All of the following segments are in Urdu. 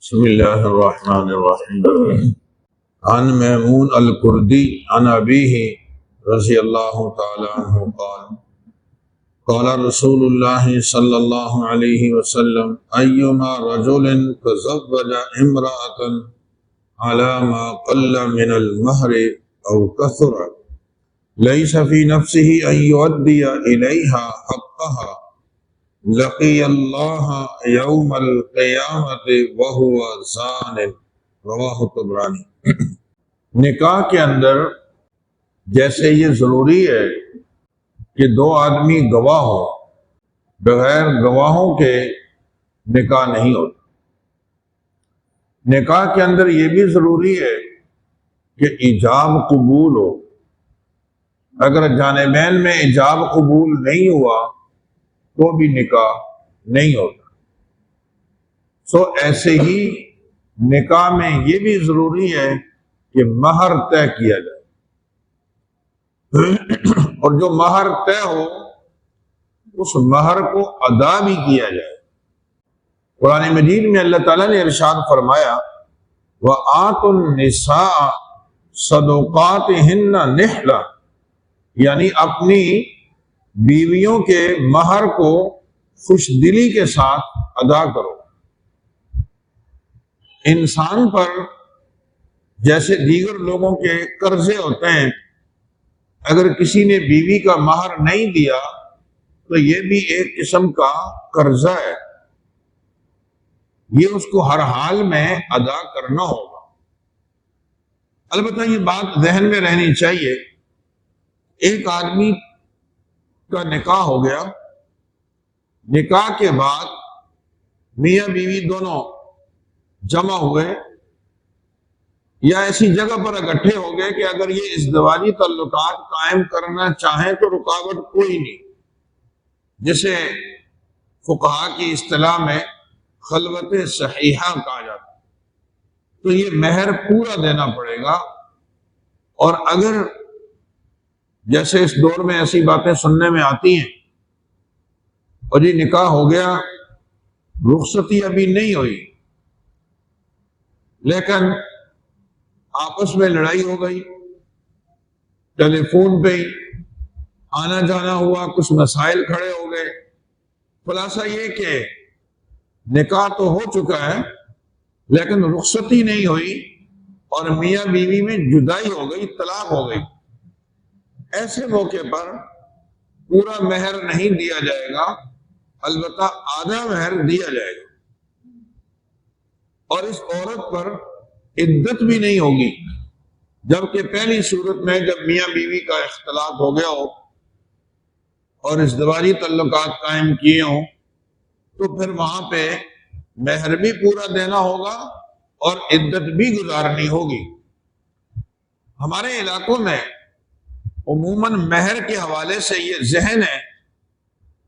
بسم اللہ الرحمن الرحیم عن میمون الکردی عن ابیہ رضی اللہ تعالی عنہ قال رسول اللہ صلی اللہ علیہ وسلم ایما رجل تزوج امرأة على ما قل من المہر او کثر لیس فی نفسه ان یؤدی الیہا حقها لقی اللہ یوم القیامت وہو زان، رواہ طبرانی۔ نکاح کے اندر جیسے یہ ضروری ہے کہ دو آدمی گواہ ہو، بغیر گواہوں کے نکاح نہیں ہوتا۔ نکاح کے اندر یہ بھی ضروری ہے کہ ایجاب قبول ہو۔ اگر جانبین میں ایجاب قبول نہیں ہوا تو بھی نکاح نہیں ہوتا۔ سو ایسے ہی نکاح میں یہ بھی ضروری ہے کہ مہر طے کیا جائے، اور جو مہر طے ہو اس مہر کو ادا بھی کیا جائے۔ قرآن مجید میں اللہ تعالیٰ نے ارشاد فرمایا وَآتُوا النِّسَاءَ صَدُقَاتِهِنَّ نِحْلَةً، یعنی اپنی بیویوں کے مہر کو خوش دلی کے ساتھ ادا کرو۔ انسان پر جیسے دیگر لوگوں کے قرضے ہوتے ہیں، اگر کسی نے بیوی کا مہر نہیں دیا تو یہ بھی ایک قسم کا قرضہ ہے، یہ اس کو ہر حال میں ادا کرنا ہوگا۔ البتہ یہ بات ذہن میں رہنی چاہیے، ایک آدمی کا نکاح ہو گیا، نکاح کے بعد میاں بیوی دونوں جمع ہوئے یا ایسی جگہ پر اکٹھے ہو گئے کہ اگر یہ ازدواجی تعلقات قائم کرنا چاہیں تو رکاوٹ کوئی نہیں، جسے فقہا کی اصطلاح میں خلوت صحیحہ کہا جاتا ہے۔ تو یہ مہر پورا دینا پڑے گا، اور اگر جیسے اس دور میں ایسی باتیں سننے میں آتی ہیں، اور یہ نکاح ہو گیا، رخصتی ابھی نہیں ہوئی لیکن آپس میں لڑائی ہو گئی، ٹیلی فون پہ ہی آنا جانا ہوا، کچھ مسائل کھڑے ہو گئے، خلاصہ یہ کہ نکاح تو ہو چکا ہے لیکن رخصتی نہیں ہوئی اور میاں بیوی میں جدائی ہو گئی، طلاق ہو گئی۔ ایسے موقع پر پورا مہر نہیں دیا جائے گا، البتہ آدھا مہر دیا جائے گا، اور اس عورت پر عدت بھی نہیں ہوگی، جبکہ پہلی صورت میں جب میاں بیوی کا اختلاط ہو گیا ہو اور ازدواجی تعلقات قائم کیے ہوں تو پھر وہاں پہ مہر بھی پورا دینا ہوگا اور عدت بھی گزارنی ہوگی۔ ہمارے علاقوں میں عموماً مہر کے حوالے سے یہ ذہن ہے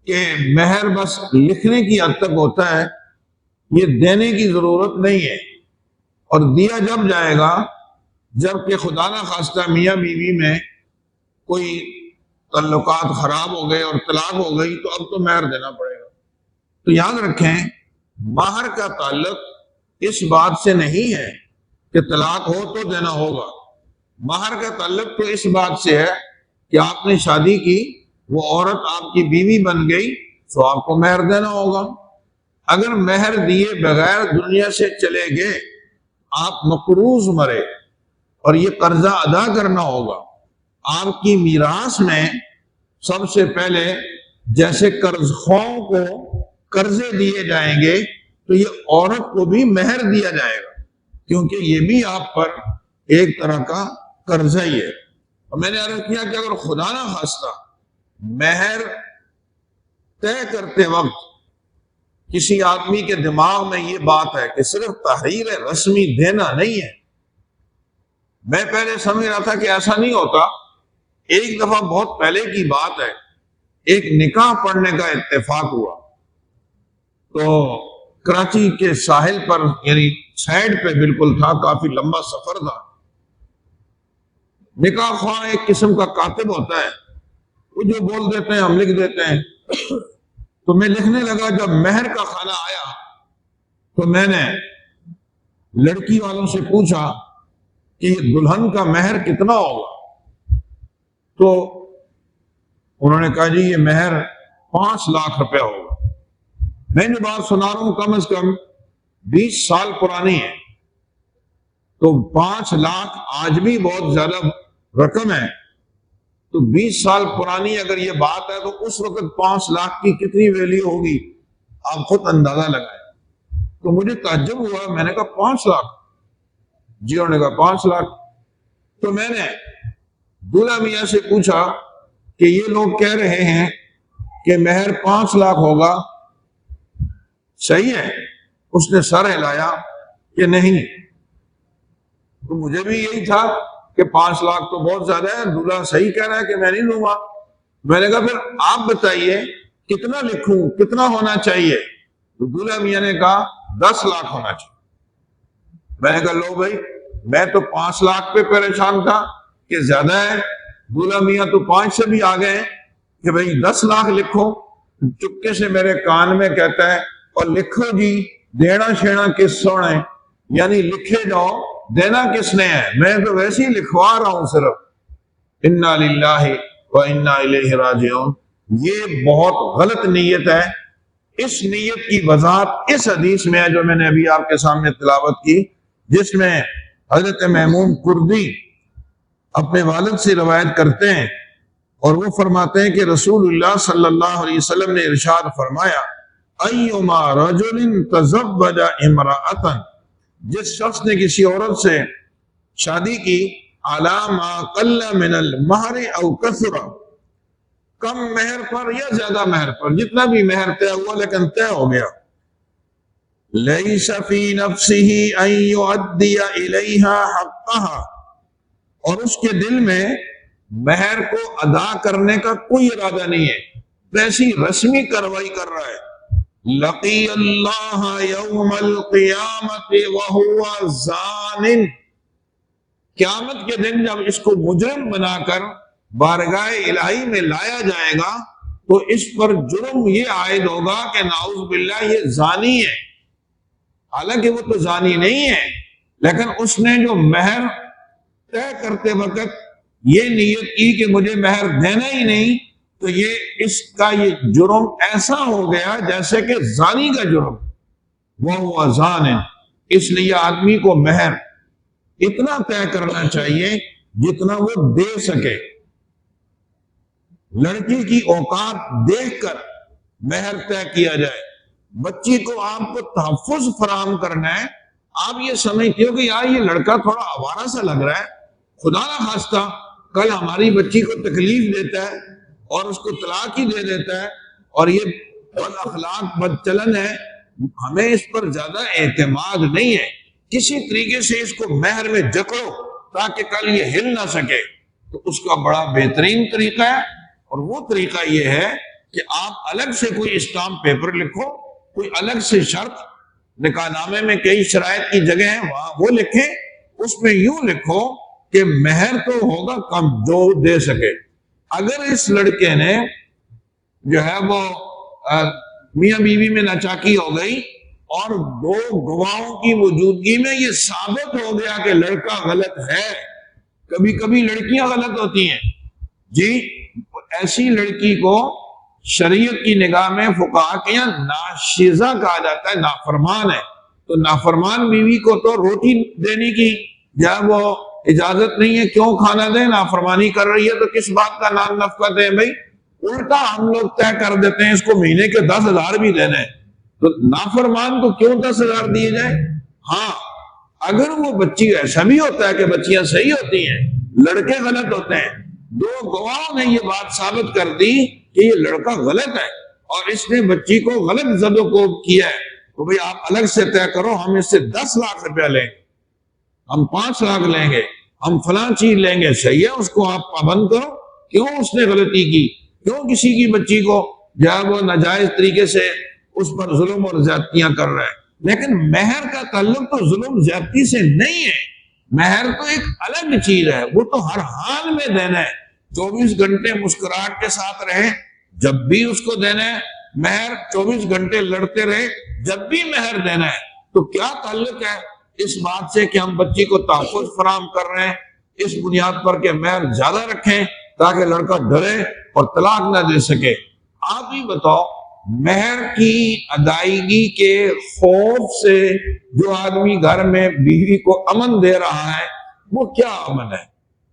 کہ مہر بس لکھنے کی حد تک ہوتا ہے، یہ دینے کی ضرورت نہیں ہے، اور دیا جب جائے گا جب کہ خدا نہ خواستہ میاں بیوی میں کوئی تعلقات خراب ہو گئے اور طلاق ہو گئی تو اب تو مہر دینا پڑے گا۔ تو یاد رکھیں، مہر کا تعلق اس بات سے نہیں ہے کہ طلاق ہو تو دینا ہوگا، مہر کا تعلق تو اس بات سے ہے کہ آپ نے شادی کی، وہ عورت آپ کی بیوی بن گئی تو آپ کو مہر دینا ہوگا۔ اگر مہر دیے بغیر دنیا سے چلے گئے، آپ مقروض مرے اور یہ قرضہ ادا کرنا ہوگا، آپ کی میراث میں سب سے پہلے جیسے قرض خواہوں کو قرضے دیے جائیں گے تو یہ عورت کو بھی مہر دیا جائے گا، کیونکہ یہ بھی آپ پر ایک طرح کا قرضہ ہی ہے۔ اور میں نے عرض کیا کہ اگر خدا نہ خواستہ مہر طے کرتے وقت کسی آدمی کے دماغ میں یہ بات ہے کہ صرف تحریر رسمی دینا نہیں ہے، میں پہلے سمجھ رہا تھا کہ ایسا نہیں ہوتا۔ ایک دفعہ بہت پہلے کی بات ہے، ایک نکاح پڑھنے کا اتفاق ہوا، تو کراچی کے ساحل پر یعنی سائڈ پہ بالکل تھا، کافی لمبا سفر تھا۔ نکاح خواہ ایک قسم کا کاتب ہوتا ہے، وہ جو بول دیتے ہیں ہم لکھ دیتے ہیں۔ تو میں لکھنے لگا، جب مہر کا خانہ آیا تو میں نے لڑکی والوں سے پوچھا کہ دلہن کا مہر کتنا ہوگا؟ تو انہوں نے کہا جی یہ مہر 5 لاکھ روپے ہوگا۔ میں جو بات سنا رہا ہوں کم از کم 20 سال پرانی ہے، تو 5 لاکھ آج بھی بہت زیادہ رقم ہے، تو 20 سال پرانی اگر یہ بات ہے تو اس وقت 5 لاکھ کی کتنی ویلیو ہوگی آپ خود اندازہ لگائیں۔ تو مجھے تعجب ہوا، میں نے کہا 5 لاکھ؟ جی انہوں نے کہا 5 لاکھ۔ تو میں نے دولہا میاں سے پوچھا کہ یہ لوگ کہہ رہے ہیں کہ مہر 5 لاکھ ہوگا، صحیح ہے؟ اس نے سر ہلایا کہ نہیں۔ تو مجھے بھی یہی تھا کہ 5 لاکھ تو بہت زیادہ ہے، دولہا صحیح کہہ رہا ہے کہ میں نہیں لوں گا۔ میں نے کہا پھر آپ بتائیے کتنا لکھوں، کتنا ہونا چاہیے؟ تو دولہا میاں نے کہا 10 لاکھ ہونا چاہیے۔ میں نے کہا لو بھائی، میں تو 5 لاکھ پہ پریشان تھا کہ زیادہ ہے، دولہا میاں تو 5 سے بھی آگے ہیں کہ بھائی 10 لاکھ لکھو۔ چپکے سے میرے کان میں کہتا ہے اور لکھو جی، دینا شینا کس سونے، یعنی لکھے جاؤ، دینا کس نے ہے، میں تو ویسے ہی لکھوا رہا ہوں صرف۔ انا للہ و انا الیہ راجعون۔ یہ بہت غلط نیت ہے۔ اس نیت کی وضاحت اس حدیث میں ہے جو میں نے ابھی آپ کے سامنے تلاوت کی، جس میں حضرت میمون کردی اپنے والد سے روایت کرتے ہیں، اور وہ فرماتے ہیں کہ رسول اللہ صلی اللہ علیہ وسلم نے ارشاد فرمایا ایما رجل تزوج امرأۃ، جس شخص نے کسی عورت سے شادی کی، علی ما قل من المہر او کثر، کم مہر پر یا زیادہ مہر پر، جتنا بھی مہر طے ہوا لیکن طے ہو گیا، لیس فی نفسہ ان یؤدی الیہا حقہا، اور اس کے دل میں مہر کو ادا کرنے کا کوئی ارادہ نہیں ہے، ویسی رسمی کارروائی کر رہا ہے، لقی اللہ یوم القیامت وہو زان، قیامت کے دن جب اس کو مجرم بنا کر بارگاہ الہی میں لایا جائے گا تو اس پر جرم یہ عائد ہوگا کہ نعوذ باللہ یہ زانی ہے، حالانکہ وہ تو زانی نہیں ہے، لیکن اس نے جو مہر طے کرتے وقت یہ نیت کی کہ مجھے مہر دینا ہی نہیں، تو یہ اس کا یہ جرم ایسا ہو گیا جیسے کہ زانی کا جرم، وہ زان ہے۔ اس لیے آدمی کو مہر اتنا طے کرنا چاہیے جتنا وہ دے سکے، لڑکی کی اوقات دیکھ کر مہر طے کیا جائے۔ بچی کو آپ کو تحفظ فراہم کرنا ہے، آپ یہ سمجھتے ہو کہ یار یہ لڑکا تھوڑا آوارہ سا لگ رہا ہے، خدا نہ خواستہ کل ہماری بچی کو تکلیف دیتا ہے اور اس کو طلاق ہی دے دیتا ہے، اور یہ بد اخلاق بد چلن ہے، ہمیں اس پر زیادہ اعتماد نہیں ہے، کسی طریقے سے اس کو مہر میں جکڑو تاکہ کل یہ ہل نہ سکے، تو اس کا بڑا بہترین طریقہ ہے، اور وہ طریقہ یہ ہے کہ آپ الگ سے کوئی اسٹامپ پیپر لکھو، کوئی الگ سے شرط، نکاح نامے میں کئی شرائط کی جگہ ہیں وہاں وہ لکھیں، اس میں یوں لکھو کہ مہر تو ہوگا کم جو دے سکے۔ اگر اس لڑکے نے جو ہے وہ میاں بیوی میں ناچاکی ہو گئی اور 2 گواہوں کی موجودگی میں یہ ثابت ہو گیا کہ لڑکا غلط ہے، کبھی کبھی لڑکیاں غلط ہوتی ہیں جی، ایسی لڑکی کو شریعت کی نگاہ میں فقہا کے یہاں ناشزہ کہا جاتا ہے، نافرمان ہے، تو نافرمان بیوی کو تو روٹی دینے کی جب وہ اجازت نہیں ہے، کیوں کھانا دیں، نافرمانی کر رہی ہے تو کس بات کا نام نفقہ دیں بھائی، الٹا ہم لوگ طے کر دیتے ہیں اس کو مہینے کے 10,000 بھی دینے، تو نافرمان کو کیوں 10,000 دیے جائیں؟ ہاں اگر وہ بچی، ایسا بھی ہوتا ہے کہ بچیاں صحیح ہوتی ہیں لڑکے غلط ہوتے ہیں، 2 گواہوں نے یہ بات ثابت کر دی کہ یہ لڑکا غلط ہے اور اس نے بچی کو غلط زد و کوب کیا ہے، تو بھئی آپ الگ سے طے کرو، ہم اس سے 10 لاکھ روپیہ لیں گے، ہم 5 لاکھ لیں گے، ہم فلاں چیز لیں گے، صحیح ہے، اس کو آپ پابند کرو، کیوں اس نے غلطی کی، کیوں کسی کی بچی کو جب وہ ناجائز طریقے سے اس پر ظلم اور زیادتیاں کر رہا ہے۔ لیکن مہر کا تعلق تو ظلم زیادتی سے نہیں ہے، مہر تو ایک الگ چیز ہے، وہ تو ہر حال میں دینا ہے، 24 گھنٹے مسکراہٹ کے ساتھ رہے جب بھی اس کو دینا ہے مہر، 24 گھنٹے لڑتے رہے جب بھی مہر دینا ہے، تو کیا تعلق ہے اس بات سے کہ ہم بچی کو تحفظ فراہم کر رہے ہیں اس بنیاد پر کہ مہر زیادہ رکھیں تاکہ لڑکا ڈرے اور طلاق نہ دے سکے۔ آپ ہی بتاؤ، مہر کی ادائیگی کے خوف سے جو آدمی گھر میں بیوی کو امن دے رہا ہے وہ کیا امن ہے؟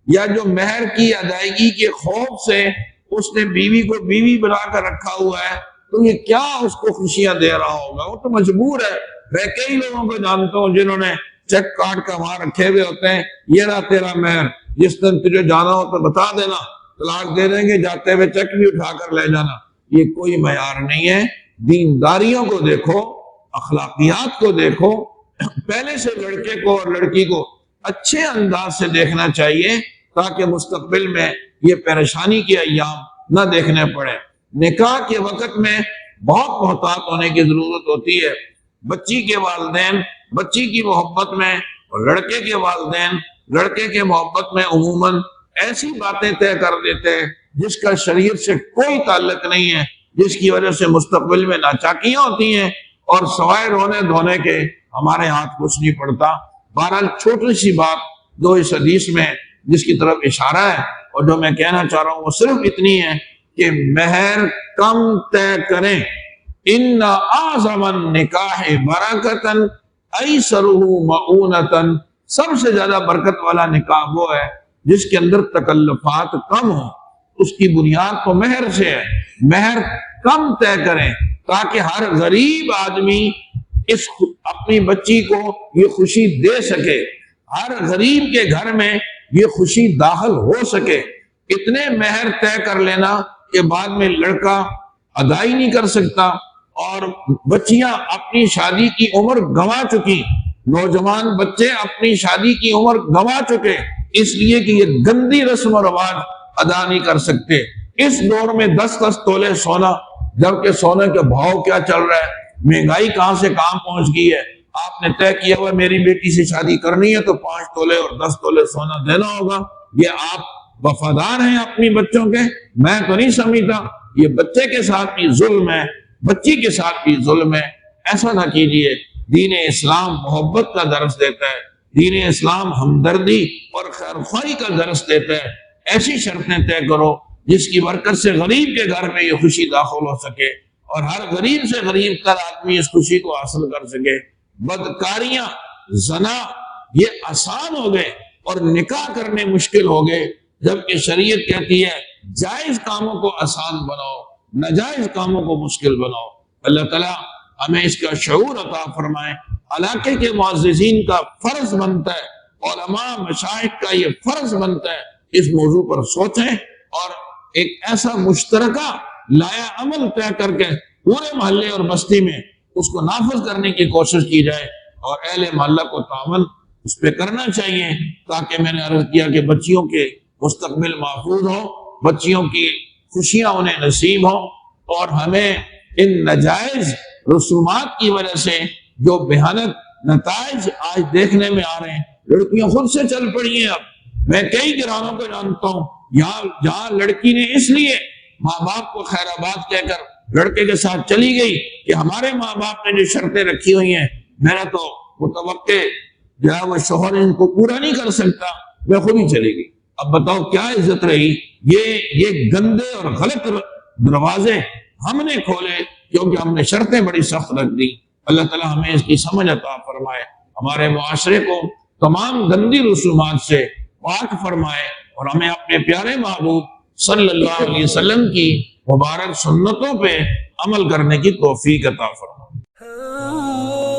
یا جو مہر کی ادائیگی کے خوف سے اس نے بیوی کو بیوی بنا کر رکھا ہوا ہے تو یہ کیا اس کو خوشیاں دے رہا ہوگا؟ وہ تو مجبور ہے۔ میں کئی لوگوں کو جانتا ہوں جنہوں نے چیک کاٹ کا وہاں رکھے ہوئے ہوتے ہیں، یہ رہا تیرا مہر، جس دن تجھے جانا ہو تو بتا دینا، طلاق دے دیں گے، جاتے ہوئے چیک بھی اٹھا کر لے جانا۔ یہ کوئی معیار نہیں ہے۔ دینداریوں کو دیکھو، اخلاقیات کو دیکھو، پہلے سے لڑکے کو اور لڑکی کو اچھے انداز سے دیکھنا چاہیے تاکہ مستقبل میں یہ پریشانی کے ایام نہ دیکھنے پڑے۔ نکاح کے وقت میں بہت محتاط ہونے کی ضرورت ہوتی ہے۔ بچی کے والدین بچی کی محبت میں اور لڑکے کے والدین لڑکے کے محبت میں عموماً ایسی باتیں طے کر دیتے ہیں جس کا شریعت سے کوئی تعلق نہیں ہے، جس کی وجہ سے مستقبل میں ناچاکیاں ہوتی ہیں اور سوائے رونے دھونے کے ہمارے ہاتھ کچھ نہیں پڑتا۔ بہرحال چھوٹی سی بات جو اس حدیث میں جس کی طرف اشارہ ہے اور جو میں کہنا چاہ رہا ہوں وہ صرف اتنی ہے کہ مہر کم طے کریں۔ ان اعظم النکاح برکتاً ایسرہ مؤونتاً، سب سے زیادہ برکت والا نکاح وہ ہے جس کے اندر تکلفات کم ہوں۔ اس کی بنیاد تو مہر سے ہے۔ مہر کم طے کریں تاکہ ہر غریب آدمی اپنی بچی کو یہ خوشی دے سکے، ہر غریب کے گھر میں یہ خوشی داخل ہو سکے۔ اتنے مہر طے کر لینا کہ بعد میں لڑکا ادائی نہیں کر سکتا اور بچیاں اپنی شادی کی عمر گنوا چکی، نوجوان بچے اپنی شادی کی عمر گنوا چکے اس لیے کہ یہ گندی رسم و رواج ادا نہیں کر سکتے۔ اس دور میں 10 تولے سونا، جبکہ سونے کے بھاؤ کیا چل رہا ہے، مہنگائی کہاں سے کہاں پہنچ گئی ہے۔ آپ نے طے کیا ہوا میری بیٹی سے شادی کرنی ہے تو 5 تولے اور 10 تولے سونا دینا ہوگا۔ یہ آپ وفادار ہیں اپنی بچوں کے؟ میں تو نہیں سمجھتا۔ یہ بچے کے ساتھ بھی ظلم ہے، بچی کے ساتھ بھی ظلم ہے۔ ایسا نہ کیجیے۔ دین اسلام محبت کا درس دیتا ہے، دین اسلام ہمدردی اور خیرخواہی کا درس دیتا ہے۔ ایسی شرطیں طے کرو جس کی برکت سے غریب کے گھر میں یہ خوشی داخل ہو سکے اور ہر غریب سے غریب تر آدمی اس خوشی کو حاصل کر سکے۔ بدکاریاں، زنا یہ آسان ہو گئے اور نکاح کرنے مشکل ہو گئے، جبکہ شریعت کہتی ہے جائز کاموں کو آسان بناؤ، ناجائز کاموں کو مشکل بناؤ۔ اللہ تعالیٰ ہمیں اس کا شعور عطا فرمائے۔ علاقے کے معززین کا فرض بنتا ہے، علماء مشائخ کا یہ فرض بنتا ہے اس موضوع پر سوچیں اور ایک ایسا مشترکہ لایا عمل طے کر کے پورے محلے اور بستی میں اس کو نافذ کرنے کی کوشش کی جائے اور اہل محلہ کو تعاون اس پہ کرنا چاہیے تاکہ میں نے عرض کیا کہ بچیوں کے مستقبل محفوظ ہو، بچیوں کی خوشیاں انہیں نصیب ہوں اور ہمیں ان ناجائز رسومات کی وجہ سے جو بھیانک نتائج آج دیکھنے میں آ رہے ہیں، لڑکیاں خود سے چل پڑی ہیں۔ اب میں کئی گھرانوں کو جانتا ہوں جہاں لڑکی نے اس لیے ماں باپ کو خیر آباد کہہ کر لڑکے کے ساتھ چلی گئی کہ ہمارے ماں باپ نے جو شرطیں رکھی ہوئی ہیں میرا تو متوقع جو ہے وہ شوہر ان کو پورا نہیں کر سکتا، میں خود ہی چلی گئی۔ اب بتاؤ کیا عزت رہی؟ یہ گندے اور غلط دروازے ہم نے کھولے کیونکہ ہم نے شرطیں بڑی سخت رکھ دی۔ اللہ تعالیٰ ہمیں اس کی سمجھ عطا فرمائے، ہمارے معاشرے کو تمام گندی رسومات سے پاک فرمائے اور ہمیں اپنے پیارے محبوب صلی اللہ علیہ وسلم کی مبارک سنتوں پہ عمل کرنے کی توفیق عطا فرمائے۔